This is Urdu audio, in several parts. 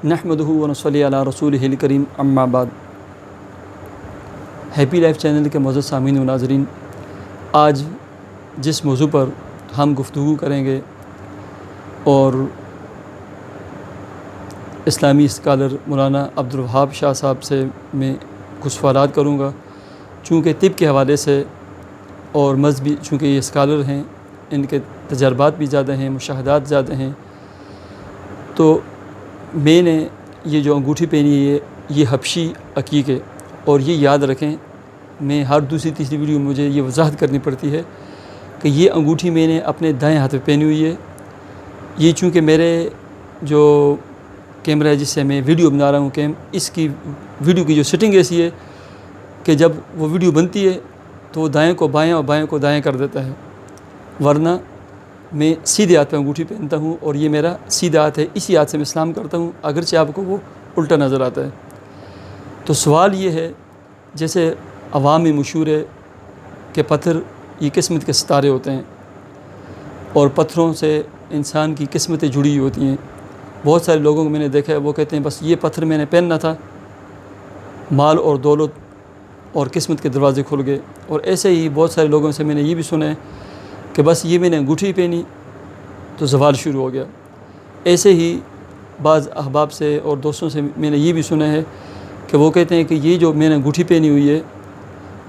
نحمدہ و نصلی علی رسولہ الکریم اما بعد۔ ہیپی لائف چینل کے معزز سامعین و ناظرین، آج جس موضوع پر ہم گفتگو کریں گے اور اسلامی اسکالر مولانا عبدالوہاب شاہ صاحب سے میں کچھ سوالات کروں گا، چونکہ طب کے حوالے سے اور مذہبی، چونکہ یہ اسکالر ہیں، ان کے تجربات بھی زیادہ ہیں، مشاہدات زیادہ ہیں، تو میں نے یہ جو انگوٹھی پہنی ہے یہ حبشی عقیق ہے، اور یہ یاد رکھیں، میں ہر دوسری تیسری ویڈیو میں مجھے یہ وضاحت کرنی پڑتی ہے کہ یہ انگوٹھی میں نے اپنے دائیں ہاتھ میں پہنی ہوئی ہے۔ یہ چونکہ میرے جو کیمرہ ہے جس سے میں ویڈیو بنا رہا ہوں، اس کی ویڈیو کی جو سیٹنگ ایسی ہے کہ جب وہ ویڈیو بنتی ہے تو وہ دائیں کو بائیں اور بائیں کو دائیں کر دیتا ہے، ورنہ میں سیدھے ہاتھ پہ انگوٹھی پہنتا ہوں اور یہ میرا سیدھا ہاتھ ہے، اسی ہاتھ سے میں اسلام کرتا ہوں، اگرچہ آپ کو وہ الٹا نظر آتا ہے۔ تو سوال یہ ہے، جیسے عوام میں مشہور ہے کہ پتھر یہ قسمت کے ستارے ہوتے ہیں اور پتھروں سے انسان کی قسمتیں جڑی ہوتی ہیں۔ بہت سارے لوگوں کو میں نے دیکھا ہے، وہ کہتے ہیں بس یہ پتھر میں نے پہننا تھا، مال اور دولت اور قسمت کے دروازے کھل گئے۔ اور ایسے ہی بہت سارے لوگوں سے میں نے یہ بھی سنا ہے کہ بس یہ میں نے انگوٹھی پہنی تو زوال شروع ہو گیا۔ ایسے ہی بعض احباب سے اور دوستوں سے میں نے یہ بھی سنا ہے کہ وہ کہتے ہیں کہ یہ جو میں نے انگوٹھی پہنی ہوئی ہے،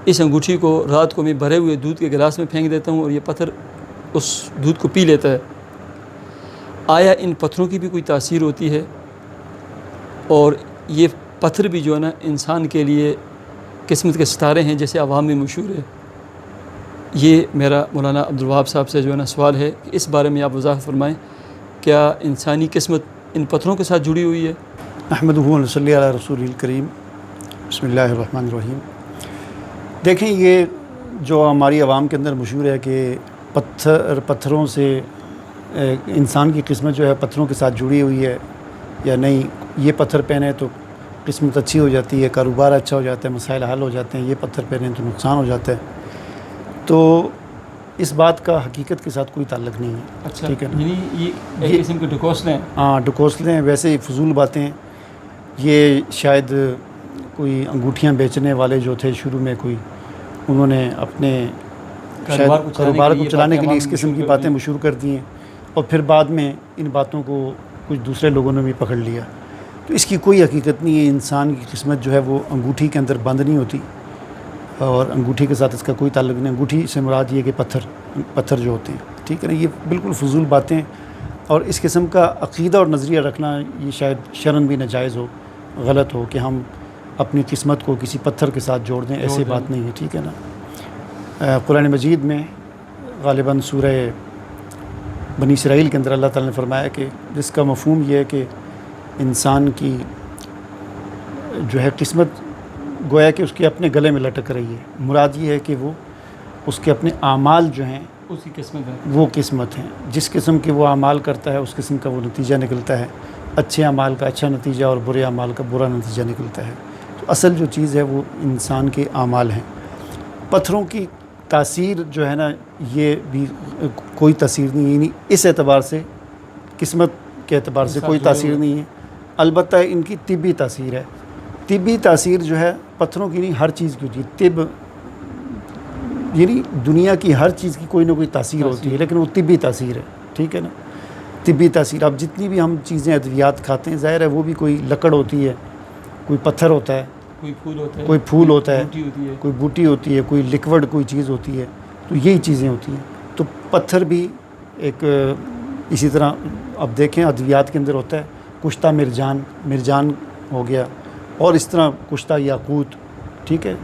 اس انگوٹھی کو رات کو میں بھرے ہوئے دودھ کے گلاس میں پھینک دیتا ہوں اور یہ پتھر اس دودھ کو پی لیتا ہے۔ آیا ان پتھروں کی بھی کوئی تاثیر ہوتی ہے؟ اور یہ پتھر بھی جو ہے نا انسان کے لیے قسمت کے ستارے ہیں جیسے عوام میں مشہور ہے؟ یہ میرا مولانا عبدالوہاب صاحب سے جو ہے نا سوال ہے کہ اس بارے میں آپ وضاحت فرمائیں، کیا انسانی قسمت ان پتھروں کے ساتھ جڑی ہوئی ہے؟ نحمدہ و نصلی علی رسولہ الکریم، بسم اللہ الرحمن الرحیم۔ دیکھیں، یہ جو ہماری عوام کے اندر مشہور ہے کہ پتھروں سے انسان کی قسمت جو ہے پتھروں کے ساتھ جڑی ہوئی ہے یا نہیں، یہ پتھر پہنے تو قسمت اچھی ہو جاتی ہے، کاروبار اچھا ہو جاتا ہے، مسائل حل ہو جاتے ہیں، یہ پتھر پہنے تو نقصان ہو جاتا ہے، تو اس بات کا حقیقت کے ساتھ کوئی تعلق نہیں ہے۔ اچھا، ٹھیک ہے نا؟ یعنی یہ ایک قسم کے ڈکوسلیں ہیں؟ ہاں، ڈکوسلیں ہیں، ویسے ہی فضول باتیں۔ یہ شاید کوئی انگوٹھیاں بیچنے والے جو تھے شروع میں، کوئی انہوں نے اپنے شاید کاروبار کو چلانے کے لیے اس قسم کی باتیں مشہور کر دی ہیں، اور پھر بعد میں ان باتوں کو کچھ دوسرے لوگوں نے بھی پکڑ لیا۔ تو اس کی کوئی حقیقت نہیں ہے۔ انسان کی قسمت جو ہے وہ انگوٹھی کے اندر بند نہیں ہوتی، اور انگوٹھی کے ساتھ اس کا کوئی تعلق نہیں۔ انگوٹھی سے مراد یہ کہ پتھر جو ہوتے ہیں، ٹھیک ہے نا، یہ بالکل فضول باتیں، اور اس قسم کا عقیدہ اور نظریہ رکھنا یہ شاید شرعاً بھی ناجائز ہو، غلط ہو کہ ہم اپنی قسمت کو کسی پتھر کے ساتھ جوڑ دیں، ایسی بات نہیں ہے، ٹھیک ہے نا۔ قرآن مجید میں غالباً سورہ بنی اسرائیل کے اندر اللہ تعالیٰ نے فرمایا کہ جس کا مفہوم یہ ہے کہ انسان کی جو ہے قسمت گویا کہ اس کے اپنے گلے میں لٹک رہی ہے، مراد یہ ہے کہ وہ اس کے اپنے اعمال جو ہیں اس کی قسمت ہے، وہ قسمت ہیں، جس قسم کے وہ اعمال کرتا ہے اس قسم کا وہ نتیجہ نکلتا ہے، اچھے اعمال کا اچھا نتیجہ اور برے اعمال کا برا نتیجہ نکلتا ہے۔ تو اصل جو چیز ہے وہ انسان کے اعمال ہیں۔ پتھروں کی تاثیر جو ہے نا، یہ بھی کوئی تاثیر نہیں ہے، یعنی اس اعتبار سے قسمت کے اعتبار سے کوئی تاثیر نہیں ہے۔ البتہ ان کی طبی تاثیر ہے۔ طبی تاثیر جو ہے پتھروں کی نہیں، ہر چیز کی ہوتی ہے۔ طب یعنی دنیا کی ہر چیز کی کوئی نہ کوئی تاثیر ہوتی ہے، لیکن وہ طبی تاثیر ہے، ٹھیک ہے نا، طبی تاثیر۔ اب جتنی بھی ہم چیزیں ادویات کھاتے ہیں، ظاہر ہے وہ بھی کوئی لکڑ ہوتی ہے، کوئی پتھر ہوتا ہے، کوئی پھول ہوتا ہے، بوٹی ہوتی ہے، کوئی بوٹی ہوتی ہے، کوئی لکوڈ کوئی چیز ہوتی ہے، تو یہی چیزیں ہوتی ہیں۔ تو پتھر بھی ایک اسی طرح اب دیکھیں ادویات کے اندر ہوتا ہے کشتہ مرجان ہو گیا، اور اس طرح کشتہ یاقوت، ٹھیک ہے،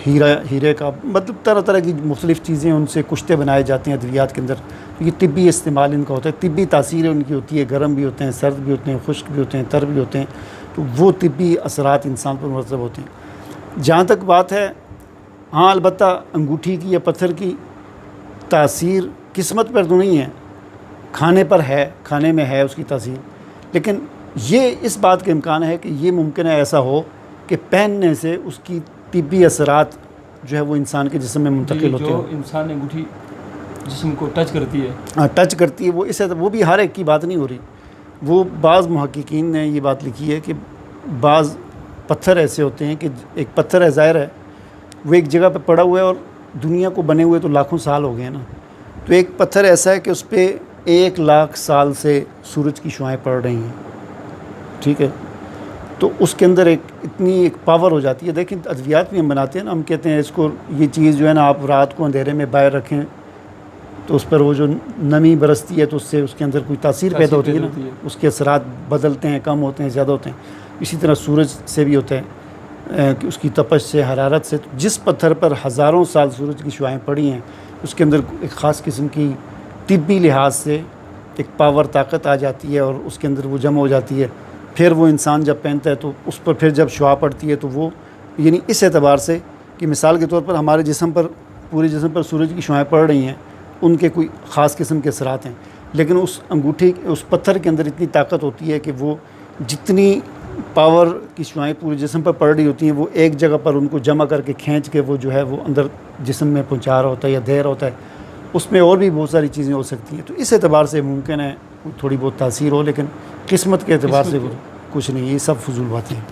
ہیرے کا، مطلب طرح طرح کی مختلف چیزیں ان سے کشتے بنائے جاتے ہیں ادویات کے اندر۔ یہ طبی استعمال ان کا ہوتا ہے، طبی تاثیریں ان کی ہوتی ہے، گرم بھی ہوتے ہیں، سرد بھی ہوتے ہیں، خشک بھی ہوتے ہیں، تر بھی ہوتے ہیں، تو وہ طبی اثرات انسان پر مرتب ہوتے ہیں۔ جہاں تک بات ہے، ہاں البتہ انگوٹھی کی یا پتھر کی تاثیر قسمت پر تو نہیں ہے، کھانے پر ہے، کھانے میں ہے اس کی تاثیر، لیکن یہ اس بات کا امکان ہے کہ یہ ممکن ہے ایسا ہو کہ پہننے سے اس کی طبی اثرات جو ہے وہ انسان کے جسم میں منتقل ہوتے ہیں۔ جو انسان نے انگوٹھی جسم کو ٹچ کرتی ہے. ہاں ٹچ کرتی ہے. وہ بھی ہر ایک کی بات نہیں ہو رہی. وہ بعض محققین نے یہ بات لکھی ہے کہ بعض پتھر ایسے ہوتے ہیں کہ ایک پتھر ہے ظاہر ہے وہ ایک جگہ پہ پڑا ہوا ہے اور دنیا کو بنے ہوئے تو لاکھوں سال ہو گئے ہیں نا. تو ایک پتھر ایسا ہے کہ اس پہ 1,00,000 سال سے سورج کی شعاعیں پڑ رہی ہیں. ٹھیک ہے. تو اس کے اندر اتنی ایک پاور ہو جاتی ہے. دیکھیں ادویات بھی ہم بناتے ہیں نا, ہم کہتے ہیں اس کو یہ چیز جو ہے نا آپ رات کو اندھیرے میں باہر رکھیں تو اس پر وہ جو نمی برستی ہے تو اس سے اس کے اندر کوئی تاثیر پیدا ہوتی ہے نا, اس کے اثرات بدلتے ہیں, کم ہوتے ہیں, زیادہ ہوتے ہیں. اسی طرح سورج سے بھی ہوتا ہے کہ اس کی تپش سے, حرارت سے. جس پتھر پر ہزاروں سال سورج کی شعاعیں پڑی ہیں اس کے اندر ایک خاص قسم کی طبی لحاظ سے ایک پاور طاقت آ جاتی ہے اور اس کے اندر وہ جمع ہو جاتی ہے. پھر وہ انسان جب پہنتا ہے تو اس پر پھر جب شعاع پڑتی ہے تو وہ یعنی اس اعتبار سے کہ مثال کے طور پر ہمارے جسم پر, پورے جسم پر سورج کی شعاعیں پڑ رہی ہیں, ان کے کوئی خاص قسم کے اثرات ہیں. لیکن اس انگوٹھی, اس پتھر کے اندر اتنی طاقت ہوتی ہے کہ وہ جتنی پاور کی شعاعیں پورے جسم پر پڑ رہی ہوتی ہیں وہ ایک جگہ پر ان کو جمع کر کے کھینچ کے وہ جو ہے وہ اندر جسم میں پہنچا رہا ہوتا ہے یا دے رہا ہوتا ہے. اس میں اور بھی بہت ساری چیزیں ہو سکتی ہیں. تو اس اعتبار سے ممکن ہے تھوڑی بہت تاثیر ہو, لیکن قسمت کے اعتبار سے کچھ نہیں. یہ سب فضول باتیں ہیں.